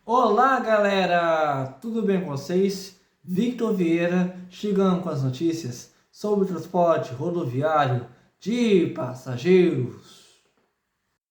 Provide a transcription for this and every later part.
Olá, galera! Tudo bem com vocês? Victor Vieira chegando com as notícias sobre o transporte rodoviário de passageiros.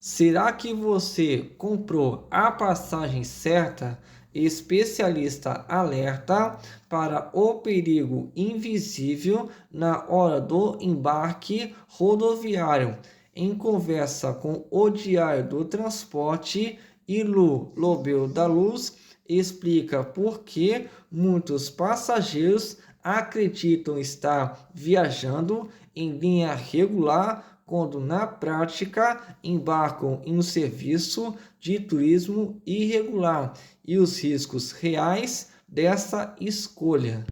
Será que você comprou a passagem certa? Especialista alerta para o perigo invisível na hora do embarque rodoviário. Em conversa com o Diário do Transporte, Ilu Lobel da Luz explica por que muitos passageiros acreditam estar viajando em linha regular quando na prática embarcam em um serviço de turismo irregular e os riscos reais dessa escolha.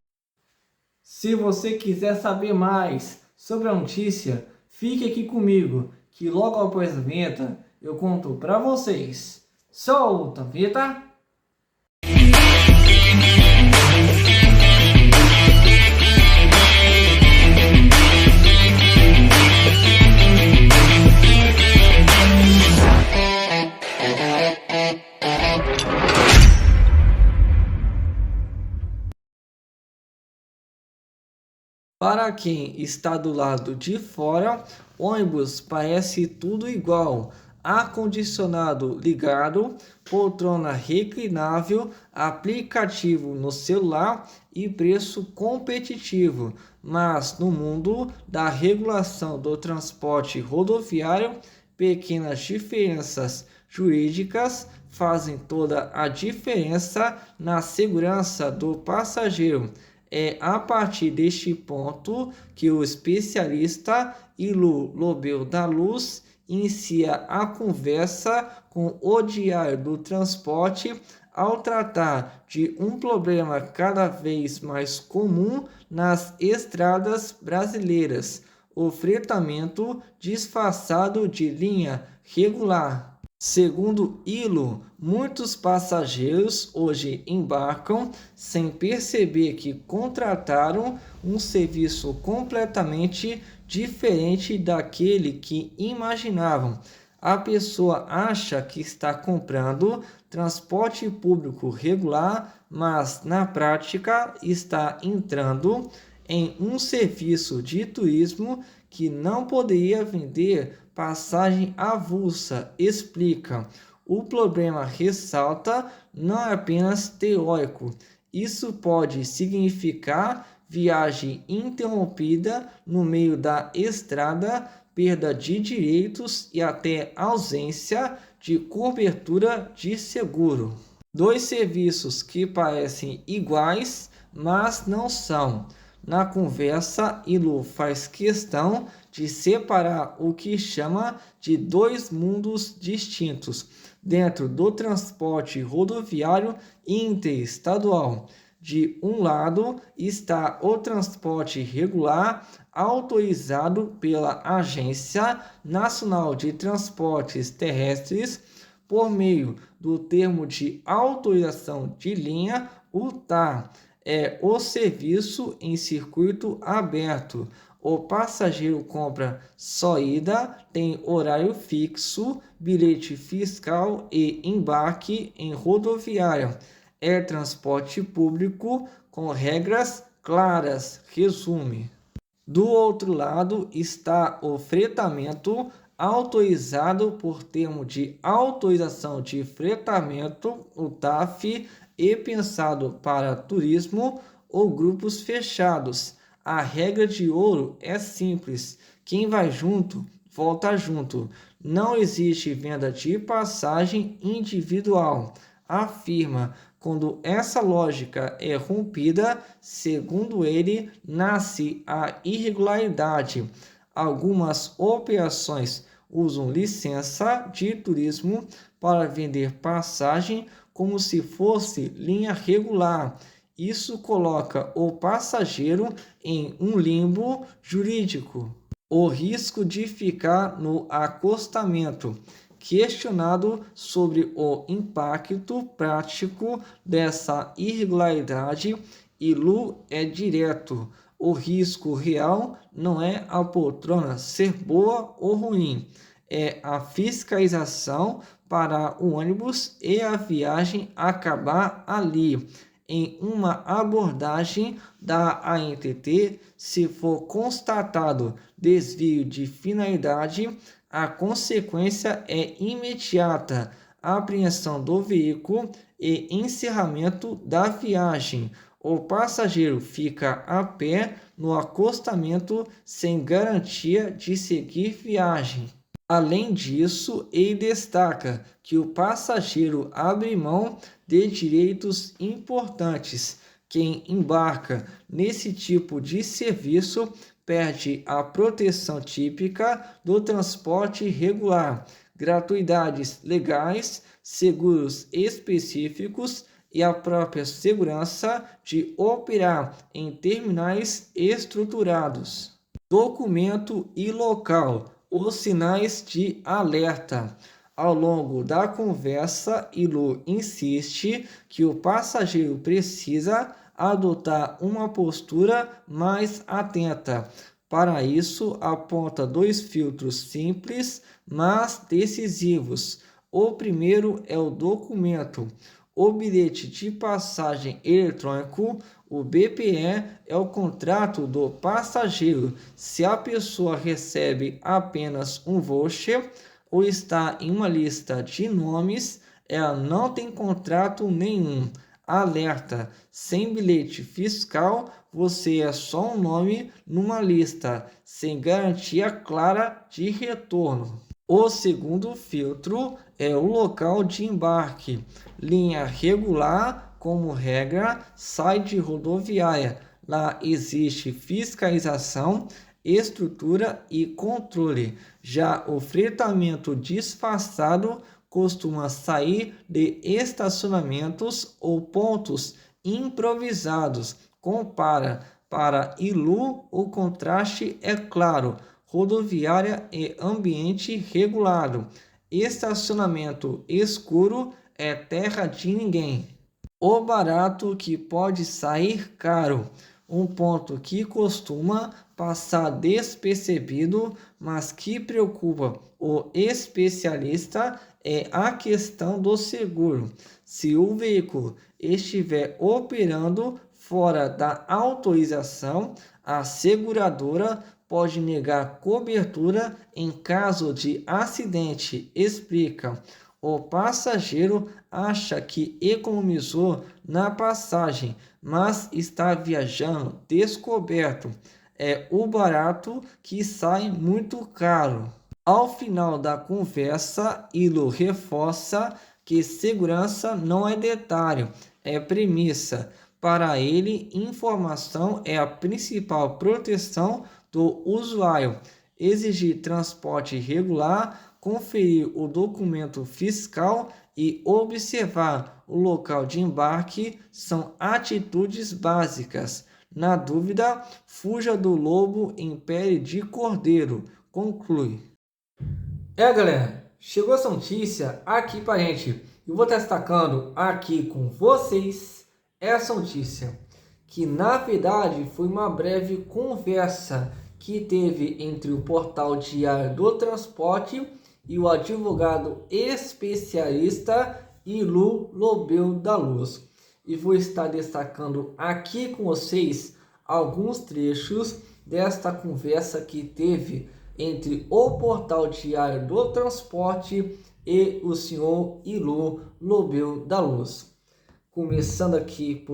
Se você quiser saber mais sobre a notícia, fique aqui comigo, que logo após a vinheta eu conto para vocês. Solta a vinheta! Para quem está do lado de fora, ônibus parece tudo igual. Ar-condicionado ligado, poltrona reclinável, aplicativo no celular e preço competitivo. Mas no mundo da regulação do transporte rodoviário, pequenas diferenças jurídicas fazem toda a diferença na segurança do passageiro. É a partir deste ponto que o especialista Ilu Lobel da Luz inicia a conversa com o Diário do Transporte ao tratar de um problema cada vez mais comum nas estradas brasileiras: o fretamento disfarçado de linha regular. Segundo Ilu, muitos passageiros hoje embarcam sem perceber que contrataram um serviço completamente diferente daquele que imaginavam. A pessoa acha que está comprando transporte público regular, mas na prática está entrando em um serviço de turismo que não poderia vender passagem avulsa. Explica. O problema, ressalta, não é apenas teórico. Isso pode significar viagem interrompida no meio da estrada, perda de direitos e até ausência de cobertura de seguro. Dois serviços que parecem iguais, mas não são. Na conversa, Ilu faz questão de separar o que chama de dois mundos distintos dentro do transporte rodoviário interestadual. De um lado está o transporte regular autorizado pela Agência Nacional de Transportes Terrestres por meio do termo de autorização de linha, o TAR. É o serviço em circuito aberto. O passageiro compra só ida, tem horário fixo, bilhete fiscal e embarque em rodoviária. É transporte público com regras claras, resume. Do outro lado está o fretamento autorizado por termo de autorização de fretamento, o TAF, e pensado para turismo ou grupos fechados. A regra de ouro é simples: quem vai junto, volta junto. Não existe venda de passagem individual. Afirma. Quando essa lógica é rompida, segundo ele, nasce a irregularidade. Algumas operações usam licença de turismo para vender passagem como se fosse linha regular. Isso coloca o passageiro em um limbo jurídico. O risco de ficar no acostamento. Questionado sobre o impacto prático dessa irregularidade, Ilu é direto. O risco real não é a poltrona ser boa ou ruim, é a fiscalização para o ônibus e a viagem acabar ali. Em uma abordagem da ANTT, se for constatado desvio de finalidade, a consequência é imediata apreensão do veículo e encerramento da viagem. O passageiro fica a pé no acostamento sem garantia de seguir viagem. Além disso, ele destaca que o passageiro abre mão de direitos importantes. Quem embarca nesse tipo de serviço perde a proteção típica do transporte regular, gratuidades legais, seguros específicos e a própria segurança de operar em terminais estruturados. Documento e local. Os sinais de alerta. Ao longo da conversa, Ilu insiste que o passageiro precisa adotar uma postura mais atenta. Para isso, aponta dois filtros simples, mas decisivos. O primeiro é o documento. O bilhete de passagem eletrônico, o BPE, é o contrato do passageiro. Se a pessoa recebe apenas um voucher ou está em uma lista de nomes, ela não tem contrato nenhum. Alerta: sem bilhete fiscal, você é só um nome numa lista, sem garantia clara de retorno. O segundo filtro é o local de embarque. Linha regular, como regra, sai de rodoviária. Lá existe fiscalização, estrutura e controle. Já o fretamento disfarçado costuma sair de estacionamentos ou pontos improvisados. Para Ilu, o contraste é claro: rodoviária e ambiente regulado. Estacionamento escuro é terra de ninguém. O barato que pode sair caro. Um ponto que costuma passar despercebido, mas que preocupa o especialista, é a questão do seguro. Se o veículo estiver operando fora da autorização, a seguradora pode negar cobertura em caso de acidente, explica. O passageiro acha que economizou na passagem, mas está viajando descoberto. É o barato que sai muito caro. Ao final da conversa, Ilu reforça que segurança não é detalhe, é premissa. Para ele, informação é a principal proteção do usuário. Exigir transporte regular, conferir o documento fiscal e observar o local de embarque são atitudes básicas. Na dúvida, fuja do lobo em pele de cordeiro. Conclui. Galera, chegou essa notícia aqui pra gente. Eu vou estar destacando aqui com vocês essa notícia, que na verdade foi uma breve conversa que teve entre o portal Diário do Transporte e o advogado especialista Ilu Lobel da Luz. E vou estar destacando aqui com vocês alguns trechos desta conversa que teve entre o portal Diário do Transporte e o senhor Ilu Lobel da Luz. Começando aqui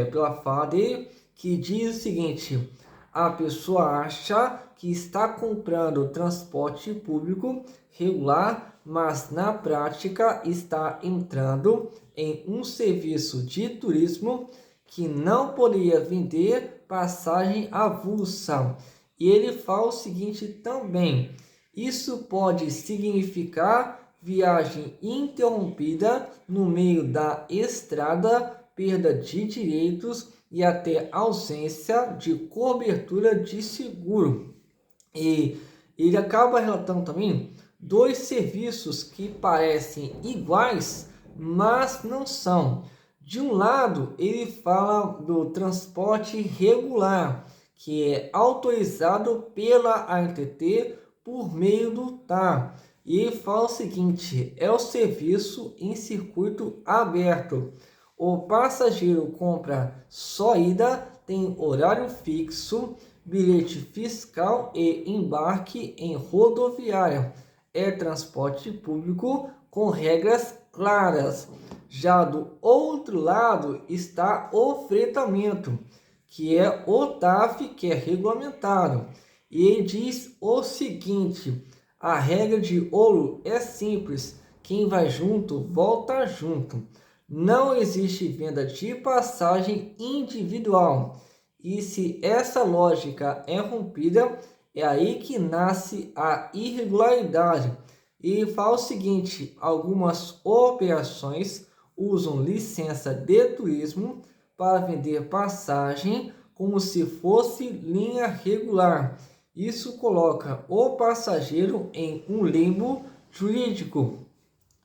pela fala dele, que diz o seguinte: a pessoa acha que está comprando transporte público regular, mas na prática está entrando em um serviço de turismo que não poderia vender passagem avulsa. E ele fala o seguinte também: isso pode significar viagem interrompida no meio da estrada, perda de direitos e até ausência de cobertura de seguro. E ele acaba relatando também dois serviços que parecem iguais, mas não são. De um lado, ele fala do transporte regular, que é autorizado pela ANTT por meio do TAR. e fala o seguinte: é o serviço em circuito aberto. O passageiro compra só ida, tem horário fixo, bilhete fiscal e embarque em rodoviária. É transporte público com regras claras. Já do outro lado está o fretamento, que é o TAF, que é regulamentado. E ele diz o seguinte: a regra de ouro é simples, quem vai junto, volta junto. Não existe venda de passagem individual. E se essa lógica é rompida, é aí que nasce a irregularidade. E fala o seguinte: algumas operações usam licença de turismo para vender passagem como se fosse linha regular. Isso coloca o passageiro em um limbo jurídico.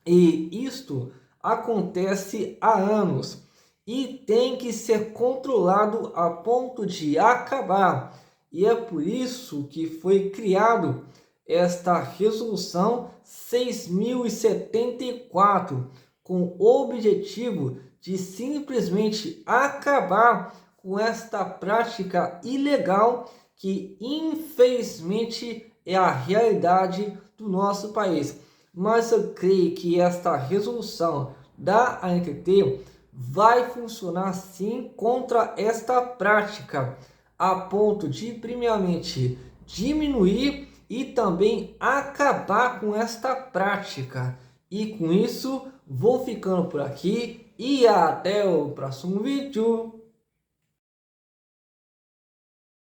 E isto acontece há anos e tem que ser controlado a ponto de acabar. E é por isso que foi criado esta resolução 6074, com o objetivo de simplesmente acabar com esta prática ilegal que infelizmente é a realidade do nosso país. Mas eu creio que esta resolução da ANTT vai funcionar sim contra esta prática, a ponto de primeiramente diminuir e também acabar com esta prática. E com isso, vou ficando por aqui e até o próximo vídeo.